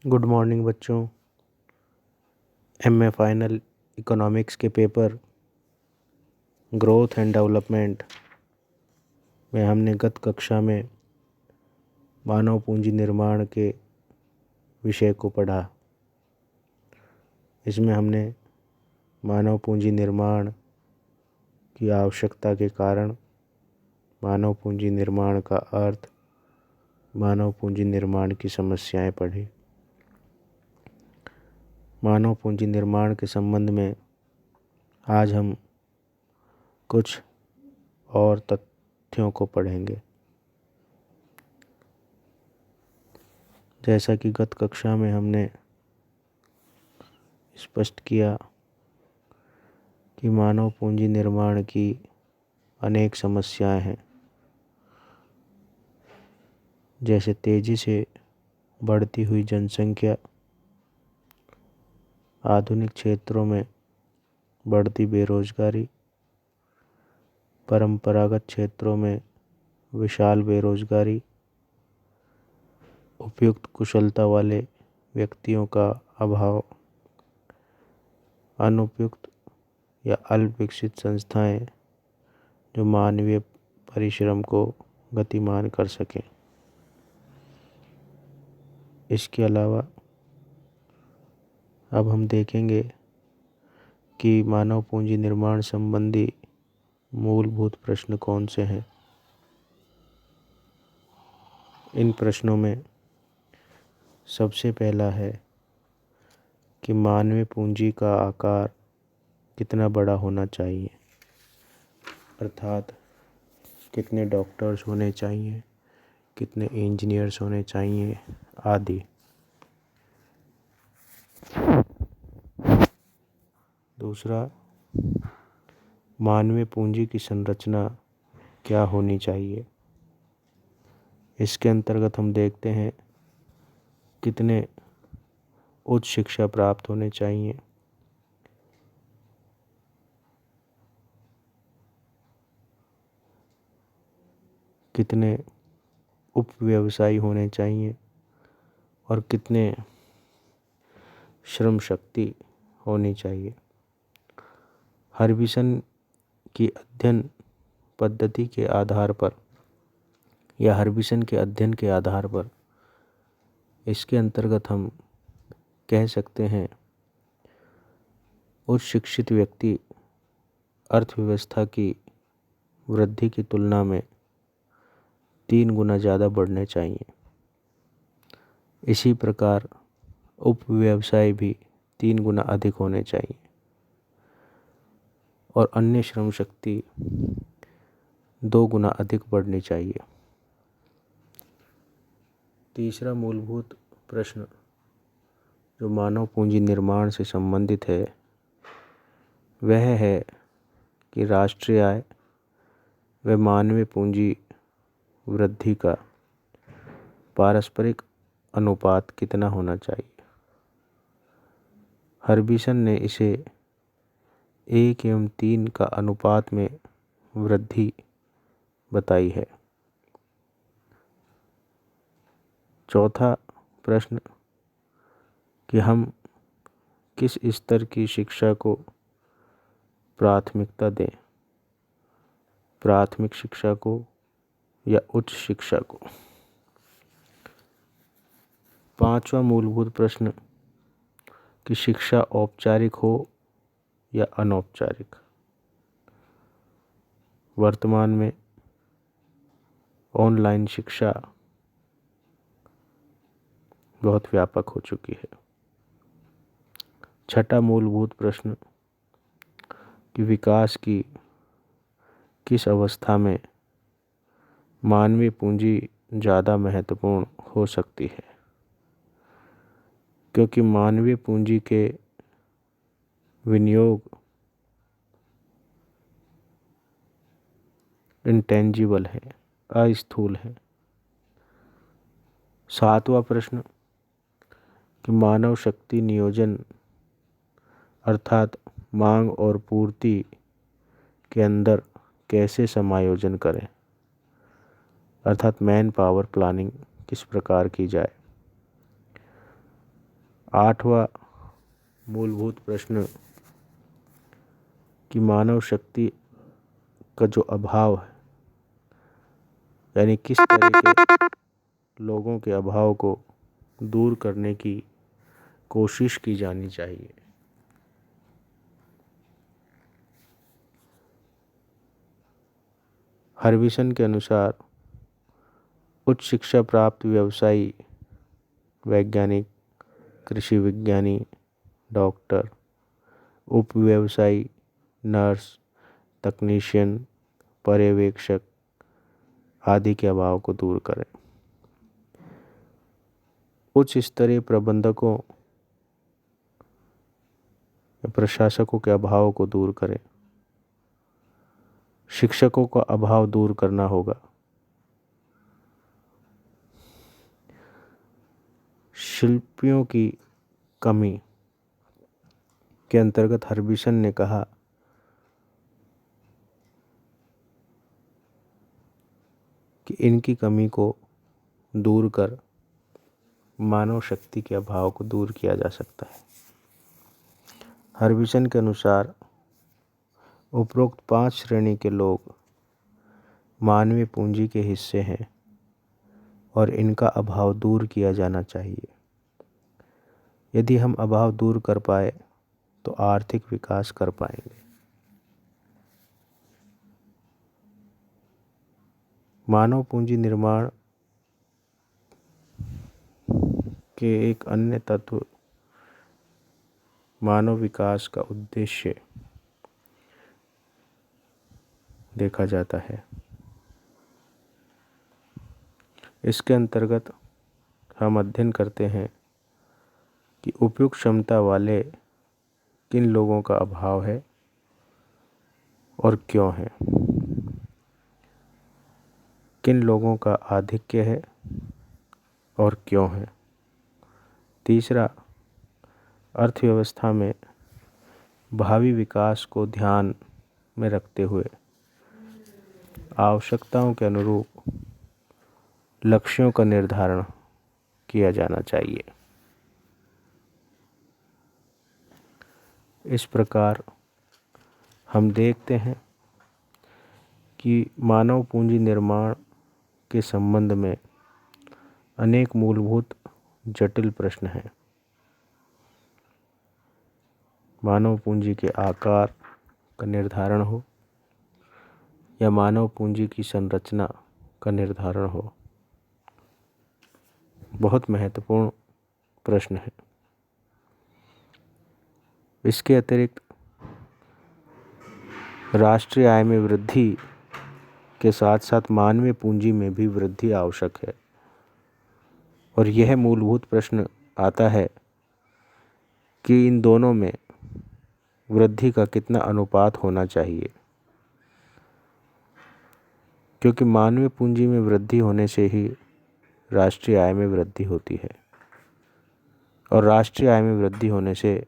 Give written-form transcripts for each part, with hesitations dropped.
Good morning बच्चों। MA final economics के paper growth and development में हमने गत कक्षा में मानव पूंजी निर्माण के विषय को पढ़ा। इसमें हमने मानव पूंजी निर्माण की आवश्यकता के कारण, मानव पूंजी निर्माण का अर्थ, मानव पूंजी निर्माण की समस्याएं पढ़ी। मानव पूंजी निर्माण के संबंध में आज हम कुछ और तथ्यों को पढ़ेंगे। जैसा कि गत कक्षा में हमने स्पष्ट किया कि मानव पूंजी निर्माण की अनेक समस्याएं हैं, जैसे तेजी से बढ़ती हुई जनसंख्या, आधुनिक क्षेत्रों में बढ़ती बेरोजगारी, परंपरागत क्षेत्रों में विशाल बेरोजगारी, उपयुक्त कुशलता वाले व्यक्तियों का अभाव, अनुपयुक्त या अल्प विकसित संस्थाएं जो मानवीय परिश्रम को गतिमान कर सकें। इसके अलावा अब हम देखेंगे कि मानव पूंजी निर्माण संबंधी मूलभूत प्रश्न कौन से हैं। इन प्रश्नों में सबसे पहला है कि मानवीय पूंजी का आकार कितना बड़ा होना चाहिए, अर्थात कितने डॉक्टर्स होने चाहिए, कितने इंजीनियर्स होने चाहिए आदि। दूसरा, मानवीय पूंजी की संरचना क्या होनी चाहिए। इसके अंतर्गत हम देखते हैं कितने उच्च शिक्षा प्राप्त होने चाहिए, कितने उपव्यवसायी होने चाहिए और कितने श्रम शक्ति होनी चाहिए। हर्बिसन की अध्ययन पद्धति के आधार पर या हर्बिसन के अध्ययन के आधार पर इसके अंतर्गत हम कह सकते हैं उच्च शिक्षित व्यक्ति अर्थव्यवस्था की वृद्धि की तुलना में 3 गुना ज़्यादा बढ़ने चाहिए। इसी प्रकार उपव्यवसाय भी 3 गुना अधिक होने चाहिए और अन्य श्रम शक्ति 2 गुना अधिक बढ़नी चाहिए। तीसरा मूलभूत प्रश्न जो मानव पूंजी निर्माण से संबंधित है वह है कि राष्ट्रीय आय व मानवीय पूंजी वृद्धि का पारस्परिक अनुपात कितना होना चाहिए। हर्बिसन ने इसे 1:3 का अनुपात में वृद्धि बताई है। चौथा प्रश्न कि हम किस स्तर की शिक्षा को प्राथमिकता दें, प्राथमिक शिक्षा को या उच्च शिक्षा को। पांचवा मूलभूत प्रश्न कि शिक्षा औपचारिक हो या अनौपचारिक। वर्तमान में ऑनलाइन शिक्षा बहुत व्यापक हो चुकी है। छठा मूलभूत प्रश्न कि विकास की किस अवस्था में मानवीय पूंजी ज़्यादा महत्वपूर्ण हो सकती है, क्योंकि मानवीय पूंजी के विनियोग इंटेंजिबल है, अस्थूल है। सातवां प्रश्न कि मानव शक्ति नियोजन अर्थात मांग और पूर्ति के अंदर कैसे समायोजन करें, अर्थात मैन पावर प्लानिंग किस प्रकार की जाए। 8वां मूलभूत प्रश्न कि मानव शक्ति का जो अभाव है, यानी किस तरह के लोगों के अभाव को दूर करने की कोशिश की जानी चाहिए। हर्बिसन के अनुसार उच्च शिक्षा प्राप्त व्यवसायी, वैज्ञानिक, कृषि विज्ञानी, डॉक्टर, उप व्यवसायी, नर्स, तकनीशियन, पर्यवेक्षक आदि के अभाव को दूर करें। उच्च स्तरीय प्रबंधकों या प्रशासकों के अभाव को दूर करें। शिक्षकों का अभाव दूर करना होगा। शिल्पियों की कमी के अंतर्गत हर्बिसन ने कहा कि इनकी कमी को दूर कर मानव शक्ति के अभाव को दूर किया जा सकता है। हर्बिसन के अनुसार उपरोक्त 5 श्रेणी के लोग मानवीय पूंजी के हिस्से हैं और इनका अभाव दूर किया जाना चाहिए। यदि हम अभाव दूर कर पाए तो आर्थिक विकास कर पाएंगे। मानव पूंजी निर्माण के एक अन्य तत्व मानव विकास का उद्देश्य देखा जाता है। इसके अंतर्गत हम अध्ययन करते हैं कि उपयुक्त क्षमता वाले किन लोगों का अभाव है और क्यों है, किन लोगों का आधिक्य है और क्यों है। तीसरा, अर्थव्यवस्था में भावी विकास को ध्यान में रखते हुए आवश्यकताओं के अनुरूप लक्ष्यों का निर्धारण किया जाना चाहिए। इस प्रकार हम देखते हैं कि मानव पूंजी निर्माण के संबंध में अनेक मूलभूत जटिल प्रश्न हैं। मानव पूंजी के आकार का निर्धारण हो या मानव पूंजी की संरचना का निर्धारण हो, बहुत महत्वपूर्ण प्रश्न है। इसके अतिरिक्त राष्ट्रीय आय में वृद्धि के साथ साथ मानवीय पूंजी में भी वृद्धि आवश्यक है और यह मूलभूत प्रश्न आता है कि इन दोनों में वृद्धि का कितना अनुपात होना चाहिए, क्योंकि मानवीय पूंजी में वृद्धि होने से ही राष्ट्रीय आय में वृद्धि होती है और राष्ट्रीय आय में वृद्धि होने से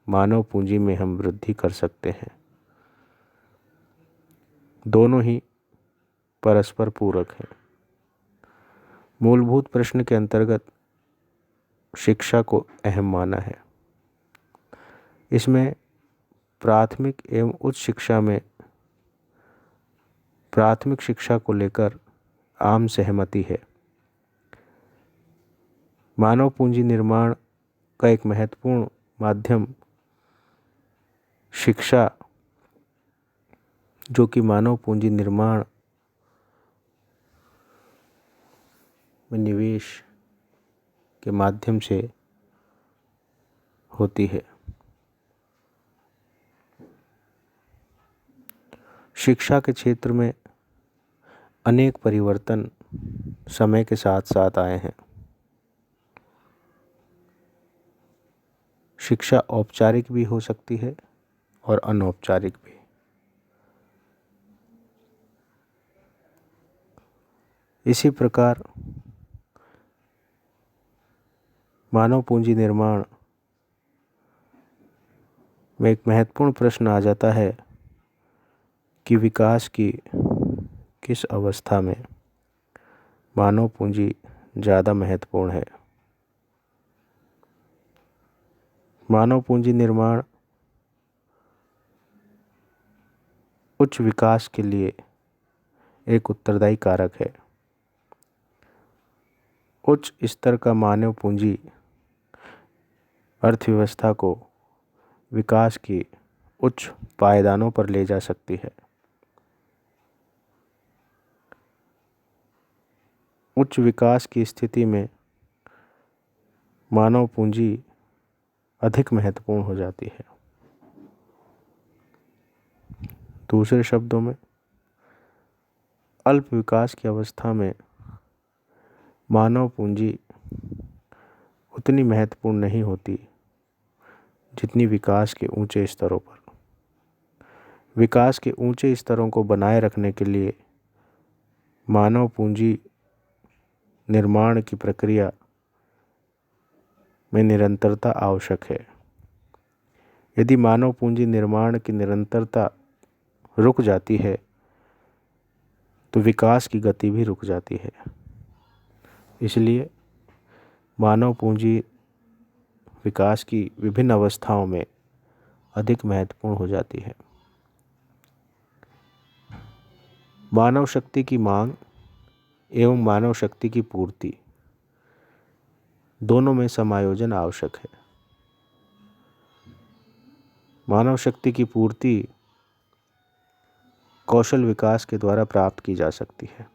मानव पूंजी में हम वृद्धि कर सकते हैं। दोनों ही परस्पर पूरक हैं। मूलभूत प्रश्न के अंतर्गत शिक्षा को अहम माना है। इसमें प्राथमिक एवं उच्च शिक्षा में प्राथमिक शिक्षा को लेकर आम सहमति है। मानव पूंजी निर्माण का एक महत्वपूर्ण माध्यम शिक्षा, जो कि मानव पूंजी निर्माण में निवेश के माध्यम से होती है। शिक्षा के क्षेत्र में अनेक परिवर्तन समय के साथ साथ आए हैं। शिक्षा औपचारिक भी हो सकती है और अनौपचारिक भी। इसी प्रकार मानव पूंजी निर्माण में एक महत्वपूर्ण प्रश्न आ जाता है कि विकास की किस अवस्था में मानव पूंजी ज़्यादा महत्वपूर्ण है। मानव पूंजी निर्माण उच्च विकास के लिए एक उत्तरदायी कारक है। उच्च स्तर का मानव पूंजी अर्थव्यवस्था को विकास की उच्च पायदानों पर ले जा सकती है। उच्च विकास की स्थिति में मानव पूंजी अधिक महत्वपूर्ण हो जाती है। दूसरे शब्दों में, अल्प विकास की अवस्था में मानव पूंजी उतनी महत्वपूर्ण नहीं होती जितनी विकास के ऊंचे स्तरों पर। विकास के ऊंचे स्तरों को बनाए रखने के लिए मानव पूंजी निर्माण की प्रक्रिया में निरंतरता आवश्यक है। यदि मानव पूंजी निर्माण की निरंतरता रुक जाती है तो विकास की गति भी रुक जाती है। इसलिए मानव पूंजी विकास की विभिन्न अवस्थाओं में अधिक महत्वपूर्ण हो जाती है। मानव शक्ति की मांग एवं मानव शक्ति की पूर्ति दोनों में समायोजन आवश्यक है। मानव शक्ति की पूर्ति कौशल विकास के द्वारा प्राप्त की जा सकती है।